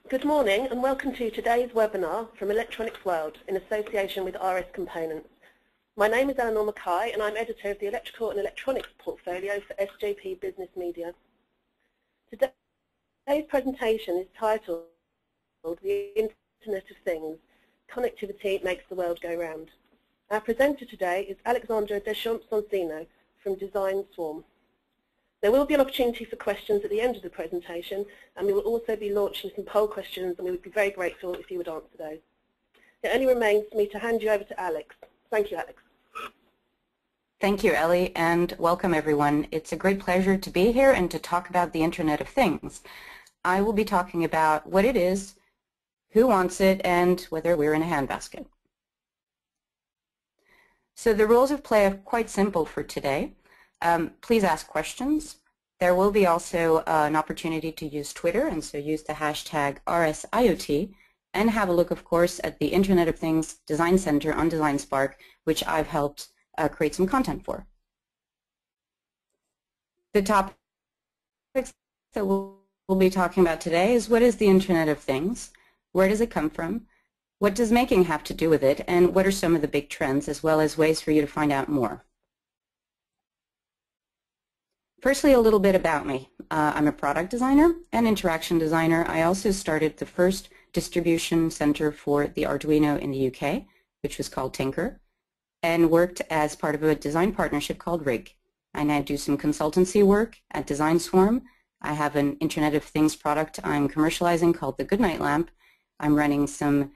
Good morning and welcome to today's webinar from Electronics World in association with RS Components. My name is Eleanor Mackay and I'm editor of the Electrical and Electronics portfolio for SJP Business Media. Today's presentation is titled The Internet of Things, Connectivity Makes the World Go Round. Our presenter today is Alexandra Deschamps-Sonsino from Designswarm. There will be an opportunity for questions at the end of the presentation, and we will also be launching some poll questions, and we would be very grateful if you would answer those. It only remains for me to hand you over to Alex. Thank you, Alex. Thank you, Ellie, and welcome everyone. It's a great pleasure to be here and to talk about the Internet of Things. I will be talking about what it is, who wants it, and whether we're in a handbasket. So the rules of play are quite simple for today. Please ask questions. There will be also an opportunity to use Twitter, and so use the hashtag RSIoT, and have a look, of course, at the Internet of Things Design Center on Designspark, which I've helped create some content for. The topics that we'll be talking about today is what is the Internet of Things, where does it come from, what does making have to do with it, and what are some of the big trends, as well as ways for you to find out more. Firstly, a little bit about me. I'm a product designer and interaction designer. I also started the first distribution center for the Arduino in the UK, which was called Tinker, and worked as part of a design partnership called RIG. I now do some consultancy work at Designswarm. I have an Internet of Things product I'm commercializing called the Goodnight Lamp. I'm running some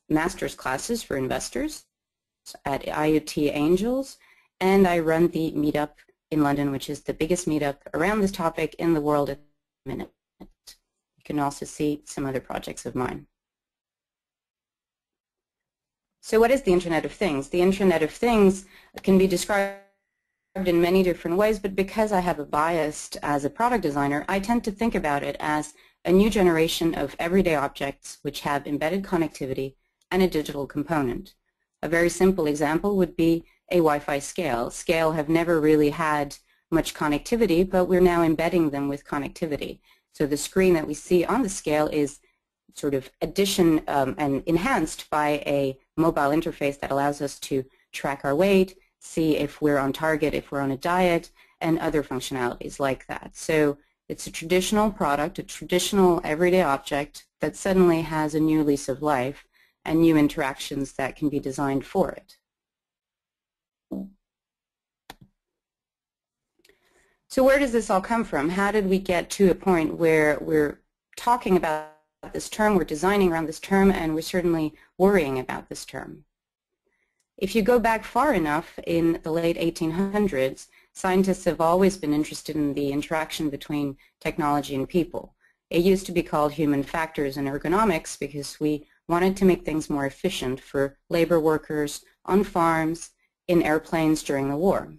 master's classes for investors at IoT Angels, and I run the meetup in London, which is the biggest meetup around this topic in the world at the minute. You can also see some other projects of mine. So what is the Internet of Things? The Internet of Things can be described in many different ways, but because I have a bias as a product designer, I tend to think about it as a new generation of everyday objects which have embedded connectivity and a digital component. A very simple example would be a Wi-Fi scale. Scale have never really had much connectivity, but we're now embedding them with connectivity. So the screen that we see on the scale is sort of addition and enhanced by a mobile interface that allows us to track our weight, see if we're on target, if we're on a diet, and other functionalities like that. So it's a traditional product, a traditional everyday object that suddenly has a new lease of life and new interactions that can be designed for it. So where does this all come from? How did we get to a point where we're talking about this term, we're designing around this term, and we're certainly worrying about this term? If you go back far enough, in the late 1800s, scientists have always been interested in the interaction between technology and people. It used to be called human factors and ergonomics because we wanted to make things more efficient for labor workers on farms, in airplanes during the war.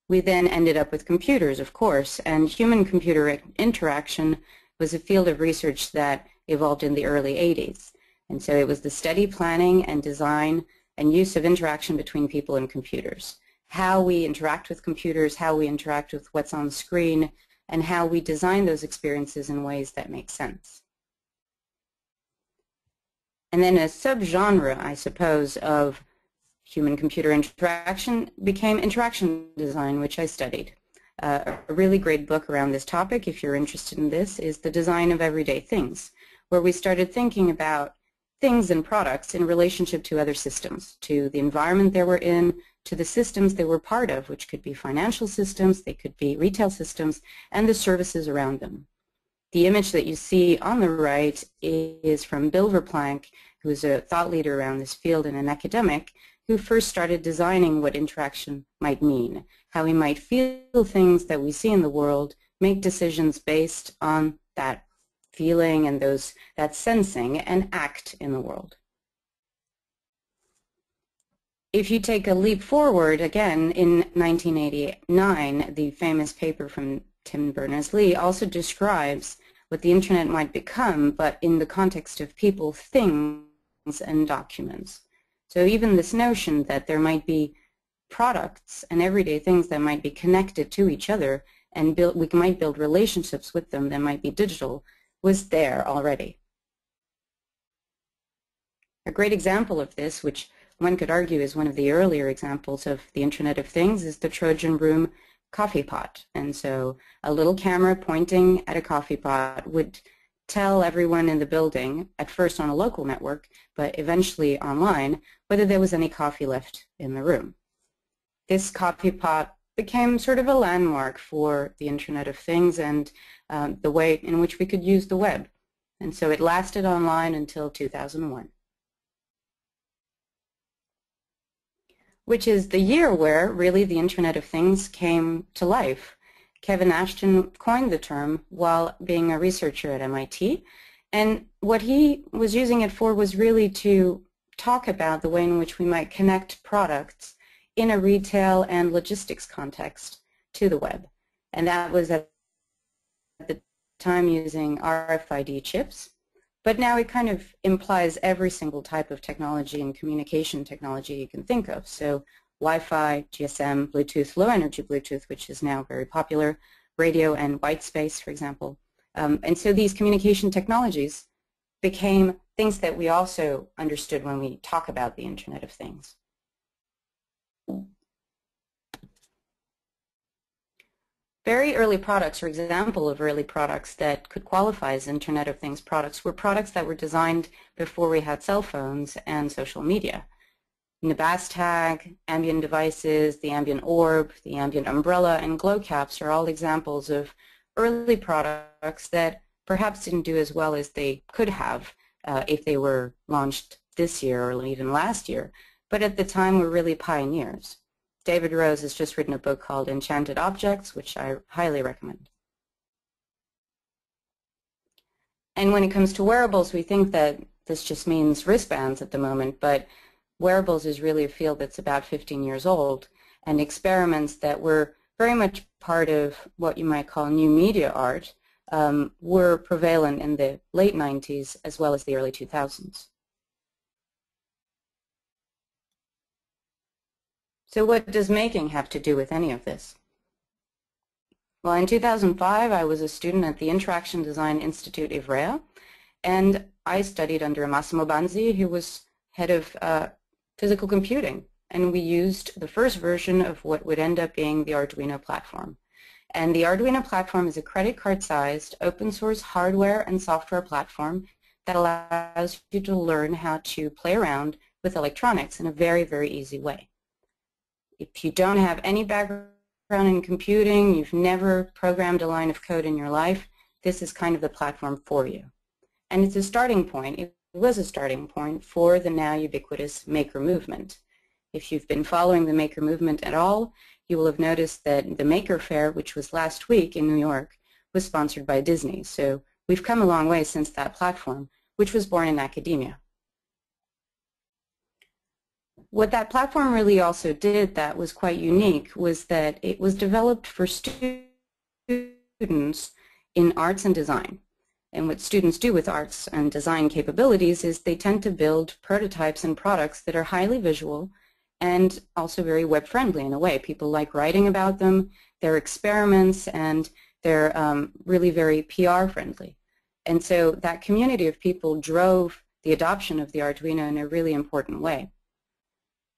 We then ended up with computers, of course, and human-computer interaction was a field of research that evolved in the early 80s. And so it was the steady planning and design and use of interaction between people and computers. How we interact with computers, how we interact with what's on the screen, and how we design those experiences in ways that make sense. And then a subgenre, I suppose, of human-computer interaction became interaction design, which I studied. A really great book around this topic, if you're interested in this, is The Design of Everyday Things, where we started thinking about things and products in relationship to other systems, to the environment they were in, to the systems they were part of, which could be financial systems, they could be retail systems, and the services around them. The image that you see on the right is from Bill Verplank, who is a thought leader around this field and an academic, who first started designing what interaction might mean, how we might feel things that we see in the world, make decisions based on that feeling and that sensing, and act in the world. If you take a leap forward, again, in 1989, the famous paper from Tim Berners-Lee also describes what the Internet might become, but in the context of people, things, and documents. So even this notion that there might be products and everyday things that might be connected to each other and we might build relationships with them that might be digital was there already. A great example of this, which one could argue is one of the earlier examples of the Internet of Things, is the Trojan Room coffee pot. And so a little camera pointing at a coffee pot would tell everyone in the building, at first on a local network, but eventually online, whether there was any coffee left in the room. This coffee pot became sort of a landmark for the Internet of Things and the way in which we could use the web. And so it lasted online until 2001. Which is the year where really the Internet of Things came to life. Kevin Ashton coined the term while being a researcher at MIT, and what he was using it for was really to talk about the way in which we might connect products in a retail and logistics context to the web. And that was at the time using RFID chips, but now it kind of implies every single type of technology and communication technology you can think of. So Wi-Fi, GSM, Bluetooth, low-energy Bluetooth, which is now very popular, radio and white space, for example. And so these communication technologies became things that we also understood when we talk about the Internet of Things. Very early products, or example of early products that could qualify as Internet of Things products, were products that were designed before we had cell phones and social media. Nabastag, ambient devices, the ambient orb, the ambient umbrella, and glow caps are all examples of early products that perhaps didn't do as well as they could have if they were launched this year or even last year, but at the time were really pioneers. David Rose has just written a book called Enchanted Objects, which I highly recommend. And when it comes to wearables, we think that this just means wristbands at the moment, but wearables is really a field that's about 15 years old, and experiments that were very much part of what you might call new media art were prevalent in the late 90s as well as the early 2000s. So what does making have to do with any of this? Well, in 2005, I was a student at the Interaction Design Institute Ivrea, and I studied under Massimo Banzi, who was head of physical computing, and we used the first version of what would end up being the Arduino platform. And the Arduino platform is a credit card-sized, open-source hardware and software platform that allows you to learn how to play around with electronics in a very, very easy way. If you don't have any background in computing, you've never programmed a line of code in your life, this is kind of the platform for you. And it's a starting point. It was a starting point for the now ubiquitous maker movement. If you've been following the maker movement at all, you will have noticed that the Maker Fair, which was last week in New York, was sponsored by Disney. So we've come a long way since that platform, which was born in academia. What that platform really also did that was quite unique was that it was developed for students in arts and design. And what students do with arts and design capabilities is they tend to build prototypes and products that are highly visual and also very web-friendly in a way. People like writing about them, they're experiments, and they're really very PR-friendly. And so that community of people drove the adoption of the Arduino in a really important way.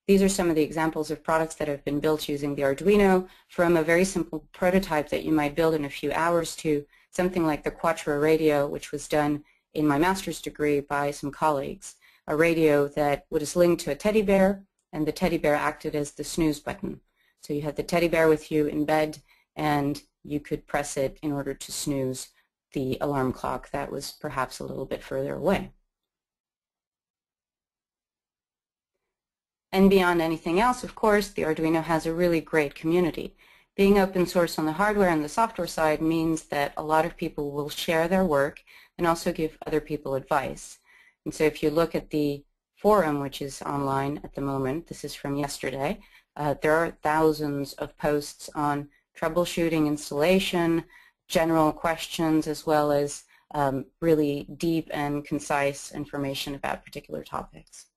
These are some of the examples of products that have been built using the Arduino, from a very simple prototype that you might build in a few hours to something like the Quattro radio, which was done in my master's degree by some colleagues, a radio that was linked to a teddy bear, and the teddy bear acted as the snooze button. So you had the teddy bear with you in bed, and you could press it in order to snooze the alarm clock that was perhaps a little bit further away. And beyond anything else, of course, the Arduino has a really great community. Being open source on the hardware and the software side means that a lot of people will share their work and also give other people advice. And so if you look at the forum, which is online at the moment, this is from yesterday, there are thousands of posts on troubleshooting, installation, general questions, as well as really deep and concise information about particular topics.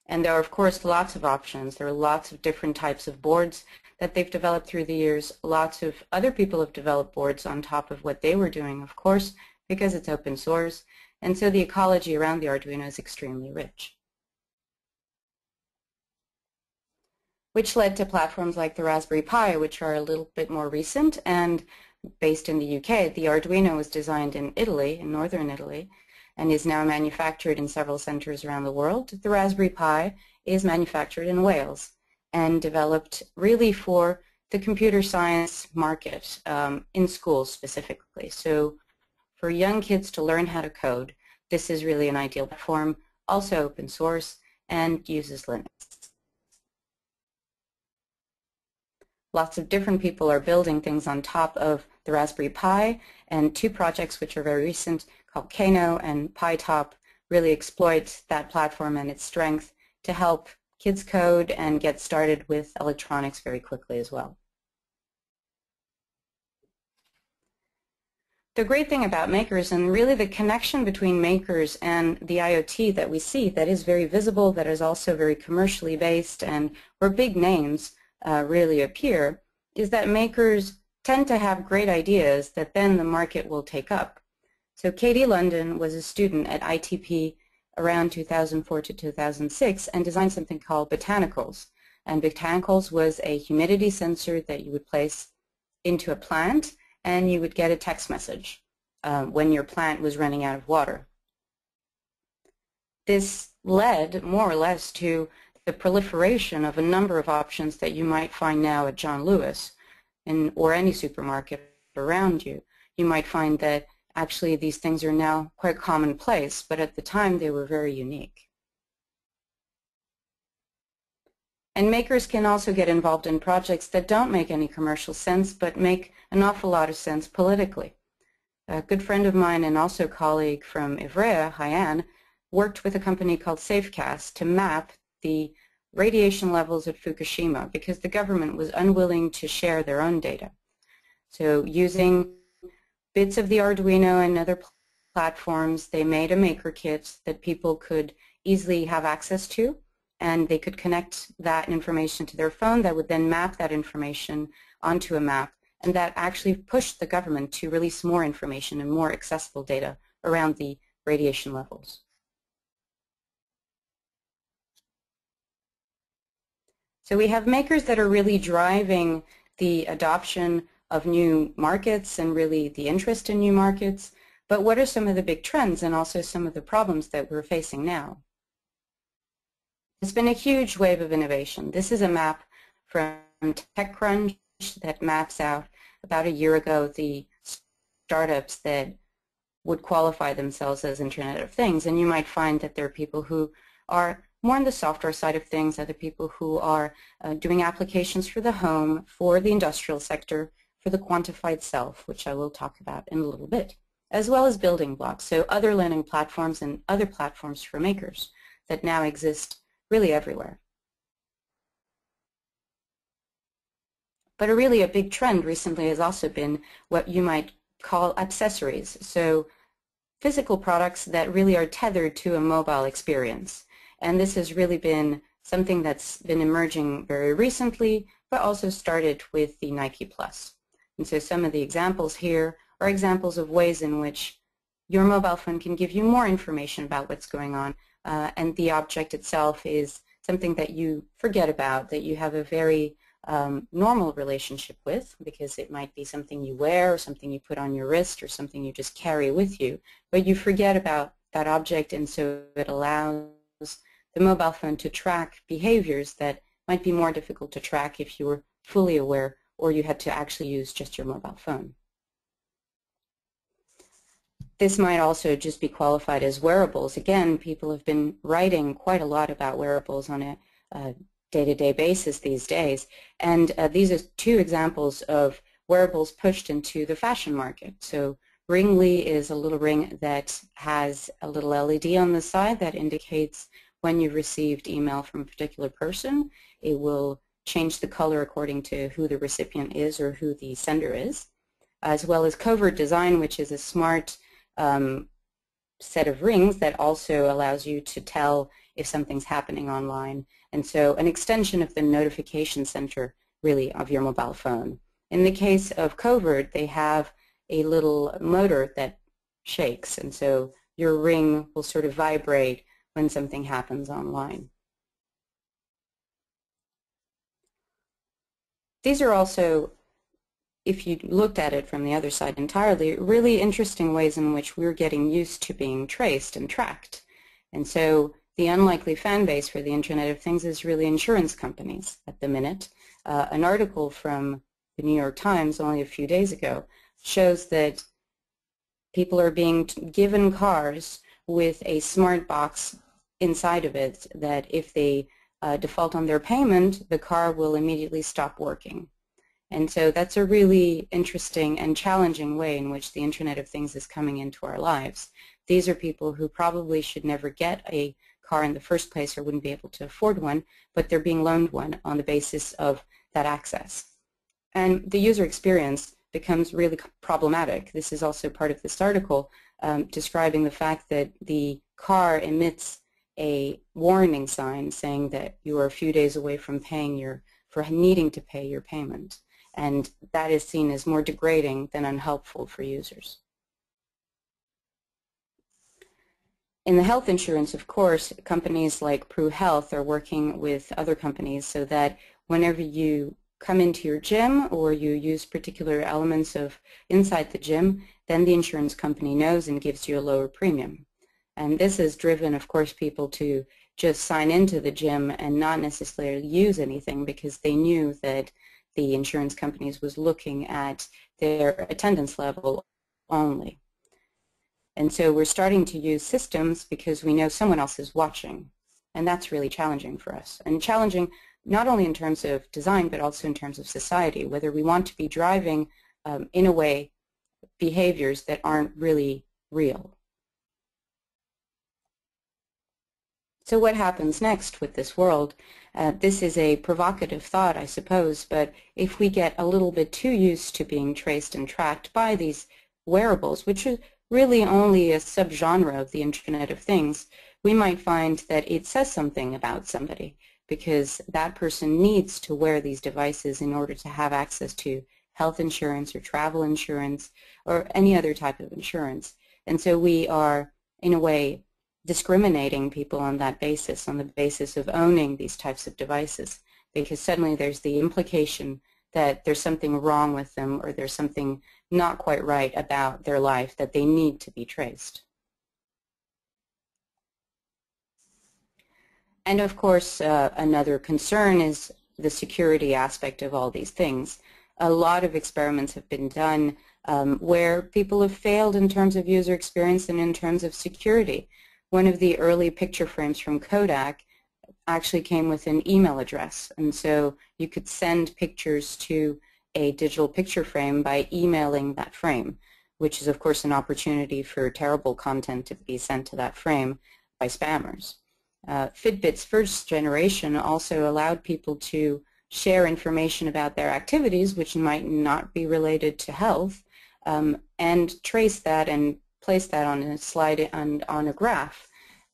And there are, of course, lots of options. There are lots of different types of boards that they've developed through the years. Lots of other people have developed boards on top of what they were doing, of course, because it's open source. And so the ecology around the Arduino is extremely rich, which led to platforms like the Raspberry Pi, which are a little bit more recent and based in the UK. The Arduino was designed in Italy, in northern Italy, and is now manufactured in several centers around the world. The Raspberry Pi is manufactured in Wales and developed really for the computer science market in schools specifically. So for young kids to learn how to code, this is really an ideal platform, also open source, and uses Linux. Lots of different people are building things on top of the Raspberry Pi, and two projects which are very recent called Kano and PyTop really exploit that platform and its strength to help kids code and get started with electronics very quickly as well. The great thing about makers, and really the connection between makers and the IoT that we see that is very visible, that is also very commercially based, and where big names really appear, is that makers tend to have great ideas that then the market will take up. So Katie London was a student at ITP around 2004 to 2006 and designed something called Botanicals. And Botanicals was a humidity sensor that you would place into a plant, and you would get a text message when your plant was running out of water. This led more or less to the proliferation of a number of options that you might find now at John Lewis or any supermarket around you. You might find that actually these things are now quite commonplace, but at the time they were very unique. And makers can also get involved in projects that don't make any commercial sense but make an awful lot of sense politically. A good friend of mine and also colleague from Ivrea, Haiyan, worked with a company called Safecast to map the radiation levels at Fukushima because the government was unwilling to share their own data. So using bits of the Arduino and other platforms, they made a maker kit that people could easily have access to, and they could connect that information to their phone that would then map that information onto a map, and that actually pushed the government to release more information and more accessible data around the radiation levels. So we have makers that are really driving the adoption of new markets and really the interest in new markets, but what are some of the big trends and also some of the problems that we're facing now? It's been a huge wave of innovation. This is a map from TechCrunch that maps out about a year ago the startups that would qualify themselves as Internet of Things, and you might find that there are people who are more on the software side of things, other people who are doing applications for the home, for the industrial sector, for the quantified self, which I will talk about in a little bit, as well as building blocks, so other learning platforms and other platforms for makers that now exist really everywhere. But really a big trend recently has also been what you might call accessories, so physical products that really are tethered to a mobile experience. And this has really been something that's been emerging very recently, but also started with the Nike Plus. And so some of the examples here are examples of ways in which your mobile phone can give you more information about what's going on, and the object itself is something that you forget about, that you have a very normal relationship with, because it might be something you wear or something you put on your wrist or something you just carry with you, but you forget about that object, and so it allows the mobile phone to track behaviors that might be more difficult to track if you were fully aware or you had to actually use just your mobile phone. This might also just be qualified as wearables. Again, people have been writing quite a lot about wearables on a day-to-day basis these days, and these are two examples of wearables pushed into the fashion market. So Ringly is a little ring that has a little LED on the side that indicates when you've received email from a particular person. It will change the color according to who the recipient is or who the sender is, as well as Covert Design, which is a smart set of rings that also allows you to tell if something's happening online. And so an extension of the notification center, really, of your mobile phone. In the case of Covert, they have a little motor that shakes, and so your ring will sort of vibrate when something happens online. These are also, if you looked at it from the other side entirely, really interesting ways in which we're getting used to being traced and tracked. And so the unlikely fan base for the Internet of Things is really insurance companies at the minute. An article from the New York Times only a few days ago shows that people are being given cars with a smart box inside of it that if they default on their payment, the car will immediately stop working. And so that's a really interesting and challenging way in which the Internet of Things is coming into our lives. These are people who probably should never get a car in the first place or wouldn't be able to afford one, but they're being loaned one on the basis of that access. And the user experience becomes really problematic. This is also part of this article describing the fact that the car emits a warning sign saying that you are a few days away from needing to pay your payment. And that is seen as more degrading than unhelpful for users. In the health insurance, of course, companies like Pru Health are working with other companies so that whenever you come into your gym or you use particular elements of inside the gym, then the insurance company knows and gives you a lower premium. And this has driven, of course, people to just sign into the gym and not necessarily use anything because they knew that the insurance companies was looking at their attendance level only. And so we're starting to use systems because we know someone else is watching. And that's really challenging for us. And challenging not only in terms of design, but also in terms of society, whether we want to be driving, in a way, behaviors that aren't really real. So what happens next with this world? This is a provocative thought, I suppose, but if we get a little bit too used to being traced and tracked by these wearables, which is really only a subgenre of the Internet of Things, we might find that it says something about somebody because that person needs to wear these devices in order to have access to health insurance or travel insurance or any other type of insurance. And so we are, in a way, discriminating people on that basis, on the basis of owning these types of devices, because suddenly there's the implication that there's something wrong with them or there's something not quite right about their life that they need to be traced. And of course, another concern is the security aspect of all these things. A lot of experiments have been done where people have failed in terms of user experience and in terms of security. One of the early picture frames from Kodak actually came with an email address, and so you could send pictures to a digital picture frame by emailing that frame, which is of course an opportunity for terrible content to be sent to that frame by spammers. Fitbit's first generation also allowed people to share information about their activities, which might not be related to health, and trace that and place that on a slide on a graph,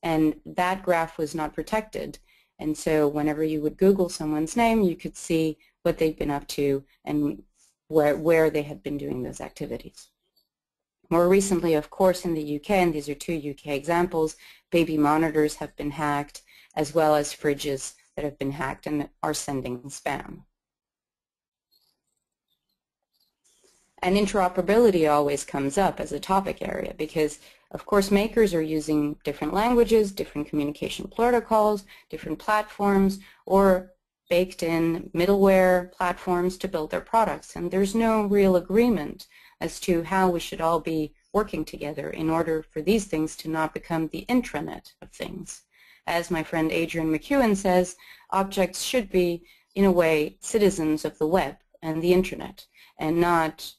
and that graph was not protected. And so whenever you would Google someone's name, you could see what they'd been up to and where they had been doing those activities. More recently, of course, in the UK, and these are two UK examples, baby monitors have been hacked, as well as fridges that have been hacked and are sending spam. And interoperability always comes up as a topic area because, of course, makers are using different languages, different communication protocols, different platforms, or baked-in middleware platforms to build their products. And there's no real agreement as to how we should all be working together in order for these things to not become the intranet of things. As my friend Adrian McEwen says, objects should be, in a way, citizens of the web and the internet, and not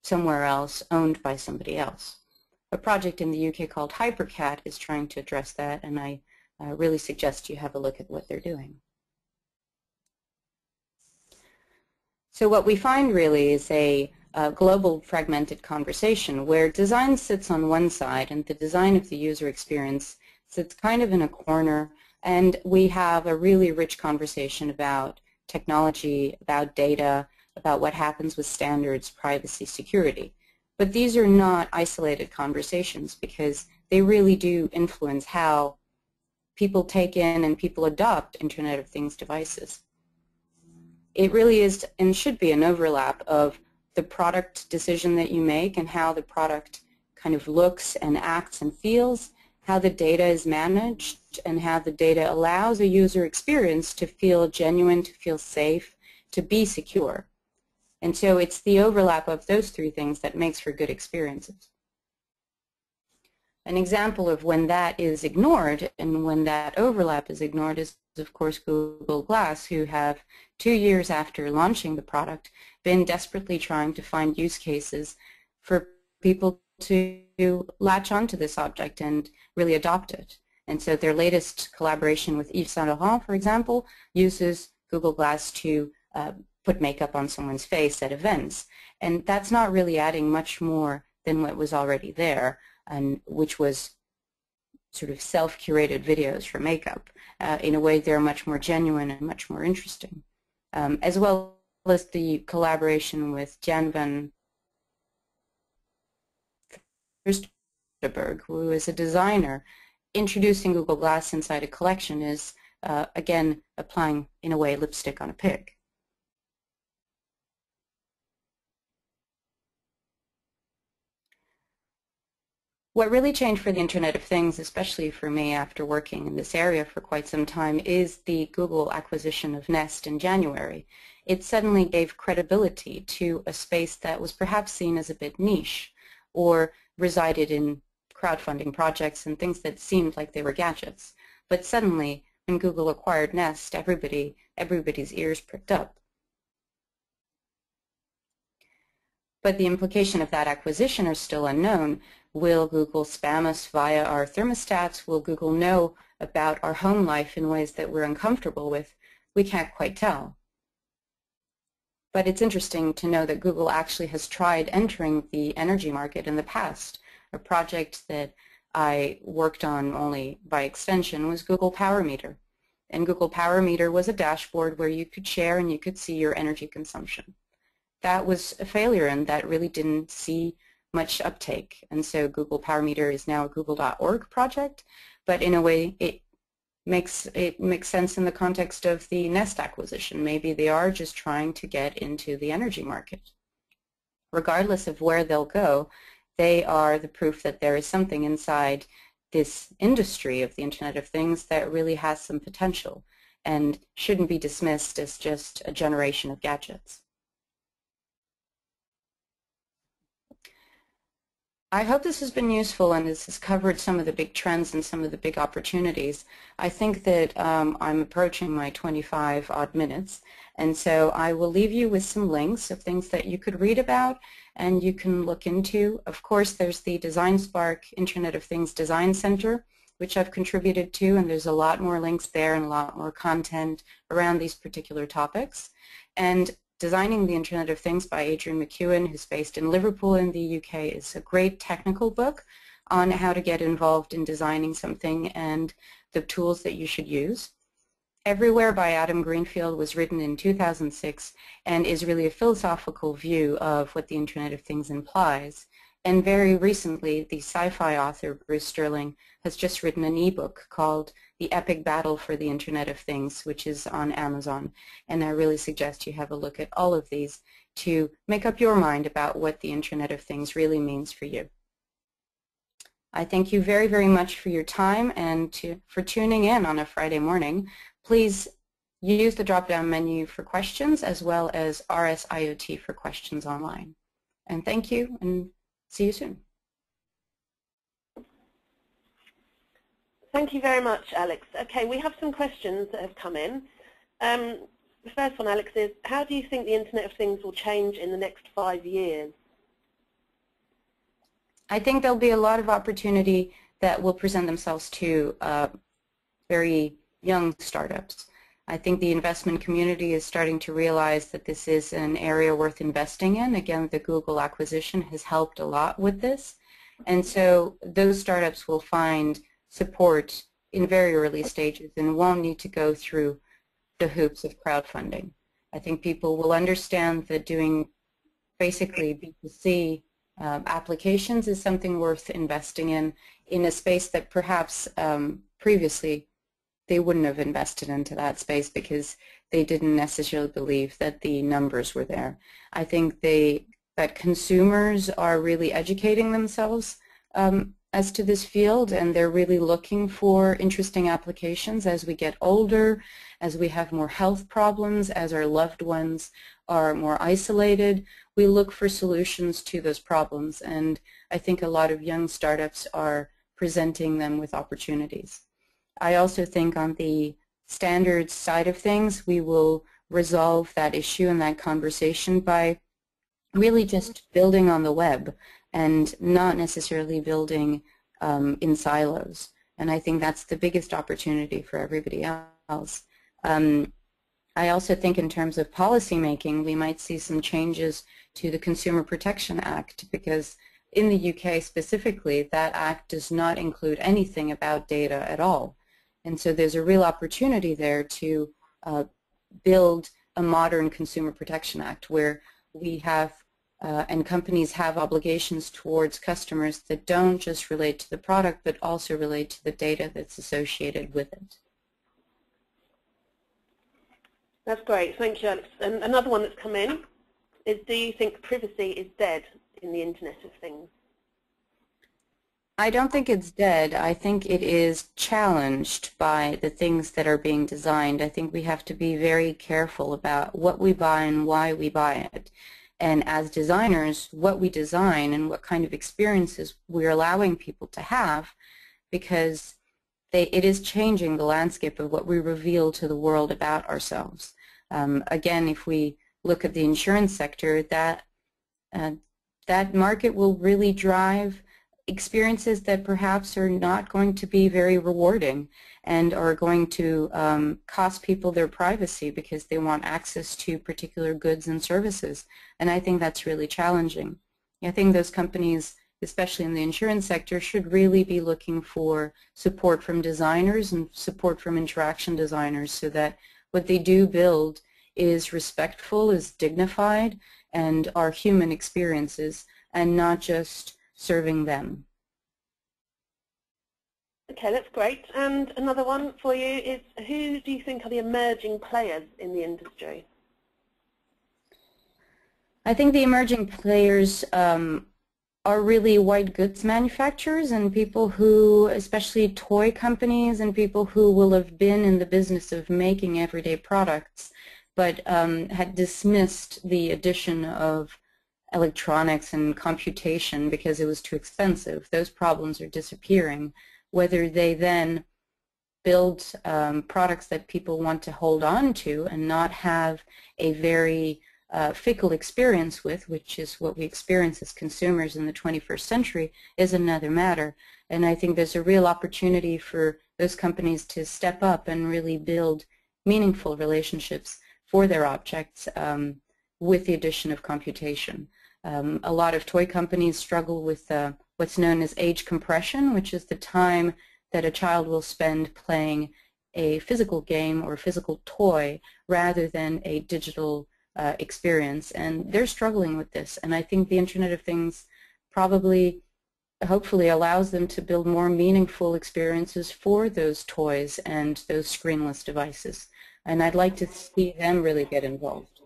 somewhere else owned by somebody else. A project in the UK called HyperCat is trying to address that, and I really suggest you have a look at what they're doing. So what we find really is a global fragmented conversation where design sits on one side and the design of the user experience sits kind of in a corner And we have a really rich conversation about technology, about data, about what happens with standards, privacy, security. But these are not isolated conversations because they really do influence how people take in and people adopt Internet of Things devices. It really is and should be an overlap of the product decision that you make and how the product kind of looks and acts and feels, how the data is managed, and how the data allows a user experience to feel genuine, to feel safe, to be secure. And so it's the overlap of those three things that makes for good experiences. An example of when that is ignored and when that overlap is ignored is, of course, Google Glass, who have 2 years after launching the product been desperately trying to find use cases for people to latch onto this object and really adopt it. And so their latest collaboration with Yves Saint Laurent, for example, uses Google Glass to put makeup on someone's face at events. And that's not really adding much more than what was already there, and which was sort of self-curated videos for makeup. In a way, they're much more genuine and much more interesting. As well as the collaboration with Jan van Furstenberg, who is a designer. Introducing Google Glass inside a collection is, again, applying, in a way, lipstick on a pig. What really changed for the Internet of Things, especially for me after working in this area for quite some time, is the Google acquisition of Nest in January. It suddenly gave credibility to a space that was perhaps seen as a bit niche or resided in crowdfunding projects and things that seemed like they were gadgets. But suddenly, when Google acquired Nest, everybody's ears pricked up. But the implication of that acquisition are still unknown. Will Google spam us via our thermostats? Will Google know about our home life in ways that we're uncomfortable with? We can't quite tell. But it's interesting to know that Google actually has tried entering the energy market in the past. A project that I worked on only by extension was Google Power Meter. And Google Power Meter was a dashboard where you could share and you could see your energy consumption. That was a failure, and that really didn't see much uptake. And so Google Power Meter is now a google.org project, but in a way it makes sense in the context of the Nest acquisition. Maybe they are just trying to get into the energy market. Regardless of where they'll go, they are the proof that there is something inside this industry of the Internet of Things that really has some potential and shouldn't be dismissed as just a generation of gadgets. I hope this has been useful and this has covered some of the big trends and some of the big opportunities. I think that I'm approaching my 25 odd minutes, and so I will leave you with some links of things that you could read about and you can look into. Of course, there's the Designspark Internet of Things Design Center, which I've contributed to, and there's a lot more links there and a lot more content around these particular topics. And Designing the Internet of Things by Adrian McEwen, who's based in Liverpool in the UK, is a great technical book on how to get involved in designing something and the tools that you should use. Everywhere by Adam Greenfield was written in 2006 and is really a philosophical view of what the Internet of Things implies. And very recently, the sci-fi author Bruce Sterling has just written an ebook called The Epic Battle for the Internet of Things, which is on Amazon. And I really suggest you have a look at all of these to make up your mind about what the Internet of Things really means for you. I thank you very, very much for your time and for tuning in on a Friday morning. Please use the drop-down menu for questions as well as RSIoT for questions online. And thank you, and see you soon. Thank you very much, Alex. Okay, we have some questions that have come in. The first one, Alex, is how do you think the Internet of Things will change in the next 5 years? I think there'll be a lot of opportunity that will present themselves to very young startups. I think the investment community is starting to realize that this is an area worth investing in. Again, the Google acquisition has helped a lot with this. And so those startups will find support in very early stages and won't need to go through the hoops of crowdfunding. I think people will understand that doing basically B2C applications is something worth investing in a space that perhaps previously they wouldn't have invested into that space because they didn't necessarily believe that the numbers were there. I think that consumers are really educating themselves as to this field, and they're really looking for interesting applications as we get older, as we have more health problems, as our loved ones are more isolated. We look for solutions to those problems, and I think a lot of young startups are presenting them with opportunities. I also think on the standards side of things, we will resolve that issue and that conversation by really just building on the web and not necessarily building in silos. And I think that's the biggest opportunity for everybody else. I also think in terms of policy making, we might see some changes to the Consumer Protection Act, because in the UK specifically, that act does not include anything about data at all. And so there's a real opportunity there to build a modern Consumer Protection Act where we have and companies have obligations towards customers that don't just relate to the product but also relate to the data that's associated with it. That's great, thank you, Alex. And another one that's come in is, do you think privacy is dead in the Internet of Things? I don't think it's dead. I think it is challenged by the things that are being designed. I think we have to be very careful about what we buy and why we buy it. And as designers, what we design and what kind of experiences we're allowing people to have, because it is changing the landscape of what we reveal to the world about ourselves. Again, if we look at the insurance sector, that market will really drive experiences that perhaps are not going to be very rewarding and are going to cost people their privacy because they want access to particular goods and services. And I think that's really challenging. I think those companies, especially in the insurance sector, should really be looking for support from designers and support from interaction designers so that what they do build is respectful, is dignified, and are human experiences and not just serving them. Okay, that's great. And another one for you is, who do you think are the emerging players in the industry? I think the emerging players are really white goods manufacturers and people who, especially toy companies and people who will have been in the business of making everyday products but had dismissed the addition of electronics and computation because it was too expensive. Those problems are disappearing. Whether they then build products that people want to hold on to and not have a very fickle experience with, which is what we experience as consumers in the 21st century, is another matter. And I think there's a real opportunity for those companies to step up and really build meaningful relationships for their objects with the addition of computation. A lot of toy companies struggle with what's known as age compression, which is the time that a child will spend playing a physical game or a physical toy rather than a digital experience. And they're struggling with this. And I think the Internet of Things probably, hopefully, allows them to build more meaningful experiences for those toys and those screenless devices. And I'd like to see them really get involved.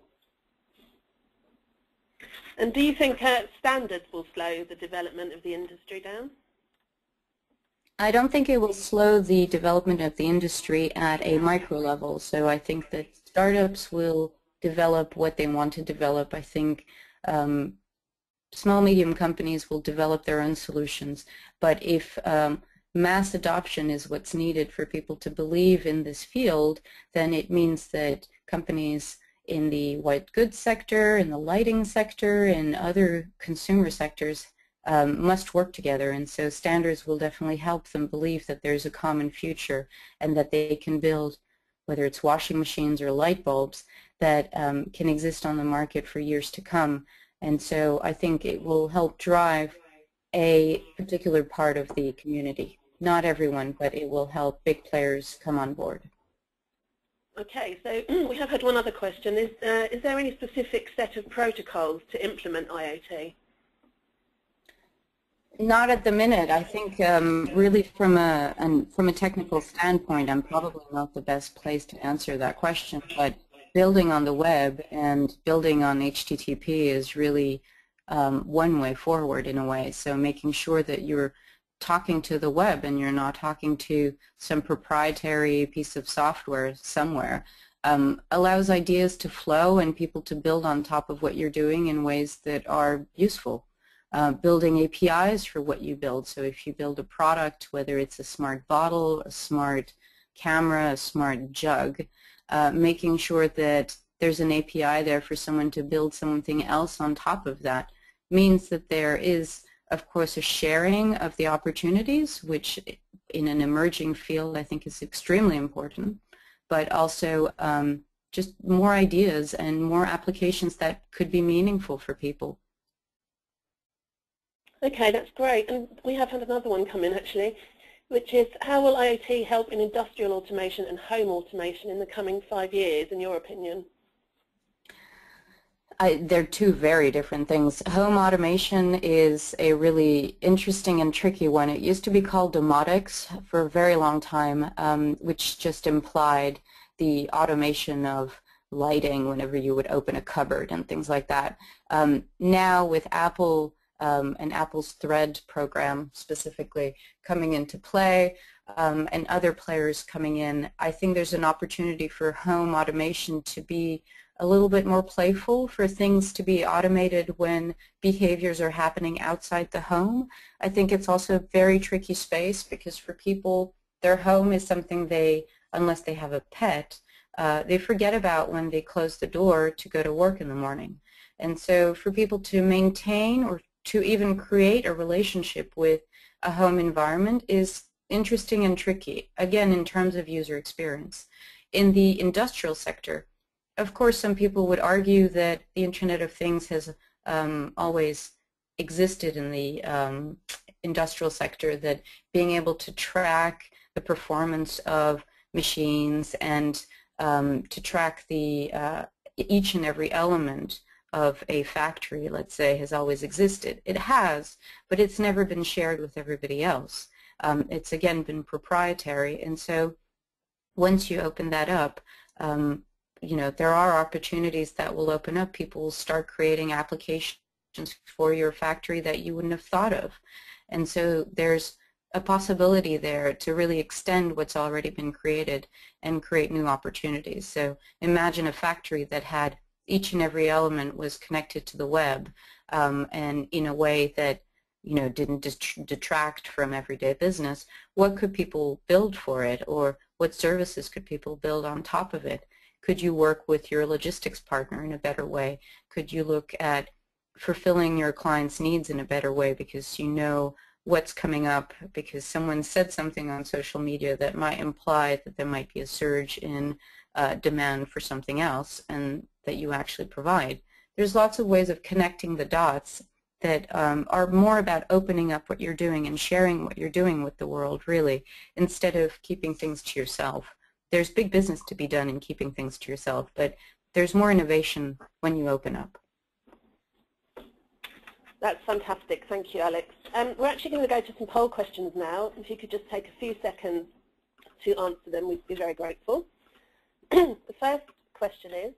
And do you think standards will slow the development of the industry down? I don't think it will slow the development of the industry at a micro level. So I think that startups will develop what they want to develop. I think small, medium companies will develop their own solutions. But if mass adoption is what's needed for people to believe in this field, then it means that companies in the white goods sector, in the lighting sector, in other consumer sectors must work together. And so standards will definitely help them believe that there's a common future and that they can build, whether it's washing machines or light bulbs, that can exist on the market for years to come. And so I think it will help drive a particular part of the community not everyone, but it will help big players come on board. Okay, so we have had one other question. Is there any specific set of protocols to implement IoT? Not at the minute. I think really from a technical standpoint, I'm probably not the best place to answer that question. But building on the web and building on HTTP is really one way forward in a way. So making sure that you're talking to the web and you're not talking to some proprietary piece of software somewhere allows ideas to flow and people to build on top of what you're doing in ways that are useful. Building APIs for what you build. So if you build a product, whether it's a smart bottle, a smart camera, a smart jug, making sure that there's an API there for someone to build something else on top of that means that there is, of course, a sharing of the opportunities, which in an emerging field I think is extremely important, but also just more ideas and more applications that could be meaningful for people. Okay, that's great. And we have had another one come in actually, which is how will IoT help in industrial automation and home automation in the coming 5 years, in your opinion? They're two very different things. Home automation is a really interesting and tricky one. It used to be called domotics for a very long time, which just implied the automation of lighting whenever you would open a cupboard and things like that. Now with Apple and Apple's Thread program specifically coming into play and other players coming in, I think there's an opportunity for home automation to be a little bit more playful, for things to be automated when behaviors are happening outside the home. I think it's also a very tricky space because for people, their home is something they, unless they have a pet, they forget about when they close the door to go to work in the morning. And so for people to maintain or to even create a relationship with a home environment is interesting and tricky, again, in terms of user experience. In the industrial sector, of course, some people would argue that the Internet of Things has always existed in the industrial sector, that being able to track the performance of machines and to track the each and every element of a factory, let's say, has always existed. It has, but it's never been shared with everybody else. It's again been proprietary, and so once you open that up, you know, there are opportunities that will open up. People will start creating applications for your factory that you wouldn't have thought of, and so there's a possibility there to really extend what's already been created and create new opportunities. So imagine a factory that had each and every element was connected to the web and in a way that, you know, didn't detract from everyday business. What could people build for it, or what services could people build on top of it? Could you work with your logistics partner in a better way? Could you look at fulfilling your client's needs in a better way because you know what's coming up, because someone said something on social media that might imply that there might be a surge in demand for something else and that you actually provide. There's lots of ways of connecting the dots that are more about opening up what you're doing and sharing what you're doing with the world, really, instead of keeping things to yourself. There's big business to be done in keeping things to yourself, but there's more innovation when you open up. That's fantastic. Thank you, Alex. We're actually going to go to some poll questions now. If you could just take a few seconds to answer them, we'd be very grateful. The first question is,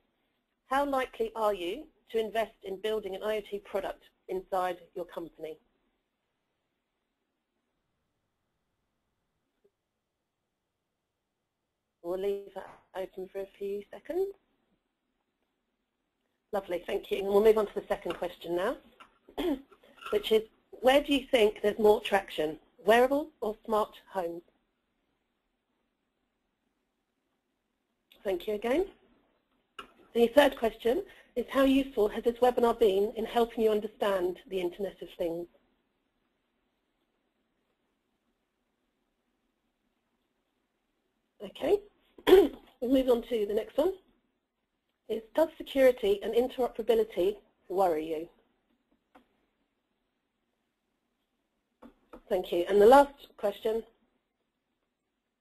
how likely are you to invest in building an IoT product inside your company? We'll leave that open for a few seconds. Lovely, thank you. And we'll move on to the second question now, which is, where do you think there's more traction, wearables or smart homes? Thank you again. The third question is, how useful has this webinar been in helping you understand the Internet of Things? Okay, we'll move on to the next one. It's, does security and interoperability worry you? Thank you. And the last question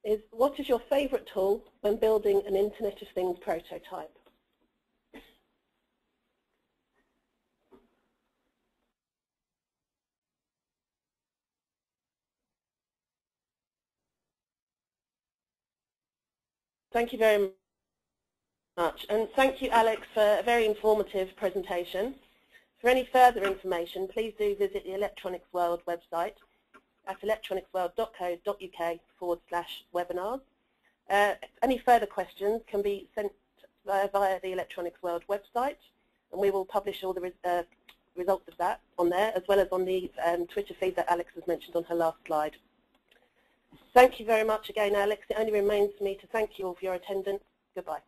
is, what is your favourite tool when building an Internet of Things prototype? Thank you very much, and thank you, Alex, for a very informative presentation. For any further information, please do visit the Electronics World website at electronicsworld.co.uk/webinars. Any further questions can be sent via the Electronics World website, and we will publish all the results of that on there, as well as on the Twitter feed that Alex has mentioned on her last slide. Thank you very much again, Alex. It only remains for me to thank you all for your attendance. Goodbye.